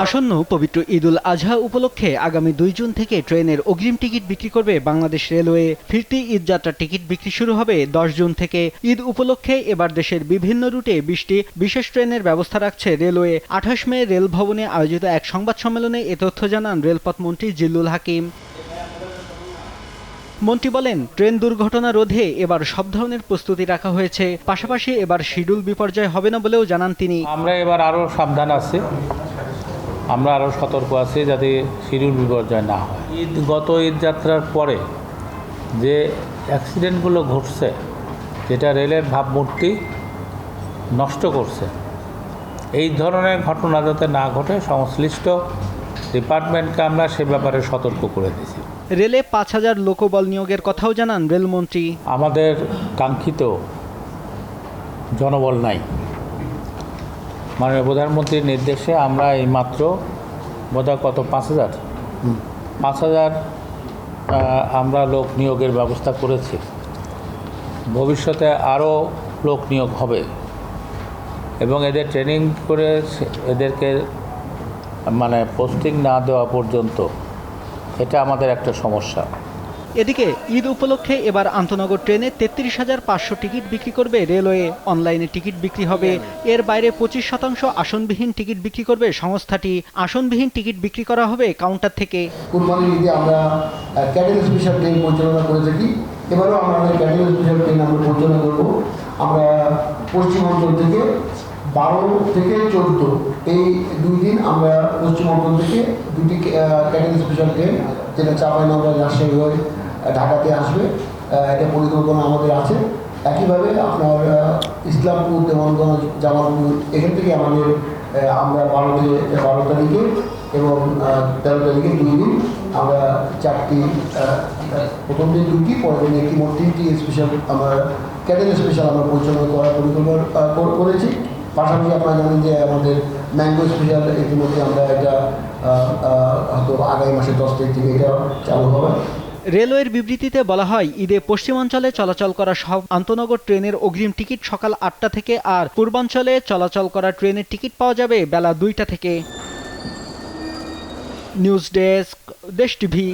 আসন্ন পবিত্র ঈদুল আজহা উপলক্ষে আগামী 2 জুন থেকে ট্রেনের অগ্রিম টিকিট বিক্রি করবে বাংলাদেশ রেলওয়ে। ফিরতি ঈদ যাত্রার টিকিট বিক্রি শুরু হবে 10 জুন থেকে। ঈদ উপলক্ষে এবার দেশের বিভিন্ন রুটে 20টি বিশেষ ট্রেনের ব্যবস্থা রাখছে রেলওয়ে। 28 মে রেল ভবনে আয়োজিত এক সংবাদ সম্মেলনে এ তথ্য জানান রেলপথ মন্ত্রী জিল্লুল হাকিম। মন্ত্রী বলেন, ট্রেন দুর্ঘটনা রোধে এবার সব ধরনের প্রস্তুতি রাখা হয়েছে। পাশাপাশি এবার শিডিউল বিপর্যয় হবে না বলেও জানান তিনি। আমরা এবার আরও সাবধান আছি, আমরা আরও সতর্ক আছি যাতে শিডিউল বিপর্যয় না হয়। গত ঈদ যাত্রার পরে যে অ্যাক্সিডেন্টগুলো ঘটছে, যেটা রেলের ভাবমূর্তি নষ্ট করছে, এই ধরনের ঘটনা যাতে না ঘটে সংশ্লিষ্ট ডিপার্টমেন্টকে আমরা সে ব্যাপারে সতর্ক করে দিয়েছি। রেলে 5000 লোকবল নিয়োগের কথাও জানান রেলমন্ত্রী। আমাদের কাঙ্ক্ষিত জনবল নাই। মাননীয় প্রধানমন্ত্রীর নির্দেশে আমরা এইমাত্র বোধহয় কত 5000 আমরা লোক নিয়োগের ব্যবস্থা করেছি। ভবিষ্যতে আরও লোক নিয়োগ হবে এবং এদের ট্রেনিং করে এদেরকে পোস্টিং না দেওয়া পর্যন্ত এটা আমাদের একটা সমস্যা। এদিকে ঈদ উপলক্ষে এবার আন্তনগর ট্রেনে 33,500 টিকিট বিক্রি করবে রেলওয়ে। অনলাইনে টিকিট বিক্রি হবে। এর বাইরে 25% আসনবিহীন টিকিট বিক্রি করবে সংস্থাটি। আসনবিহীন টিকিট বিক্রি করা হবে কাউন্টার থেকে। কুরবানির ঈদে আমরা ক্যাটেল স্পেশাল ট্রেন পরিচালনা করে থাকি। এবারও আমরা ক্যাটেল স্পেশাল ট্রেন আমরা পরিচালনা করব। আমরা পশ্চিমাঞ্চল থেকে 12 থেকে 14 এই 2 দিন আমরা পশ্চিমাঞ্চল থেকে 2টি ক্যাটেল স্পেশাল ট্রেন, যেটা চাঁপাইনবাবগঞ্জ রাজশাহী হয়ে ঢাকাতে আসবে, এটা পরিকল্পনা আমাদের আছে। একইভাবে আপনার ইসলামপুর, দেওয়ানগঞ্জ, জামালপুর এখান থেকে আমরা 12 তারিখে এবং 13 তারিখে 2 দিন আমরা 4টি, প্রথম দিন 2টি, পরের দিন 1টি, মোট 3টি স্পেশাল আমরা ক্যাটেল স্পেশাল আমরা পরিচালনা করার পরিকল্পনা করেছি। পাশাপাশি আপনারা জানেন যে আমাদের ম্যাঙ্গো স্পেশাল ইতিমধ্যে আমরা এটা হয়তো আগামী মাসের 10 তারিখ থেকে এটা চালু হবে। রেলওয়ের বিবৃতিতে বলা হয়, ঈদে পশ্চিমাঞ্চলে চলাচল করা সব আন্তনগর ট্রেনের অগ্রিম টিকিট সকাল 8টা থেকে, আর পূর্বাঞ্চলে চলাচল করা ট্রেনের টিকিট পাওয়া যাবে বেলা 2টা থেকে। নিউজ ডেস্ক, দেশ টিভি।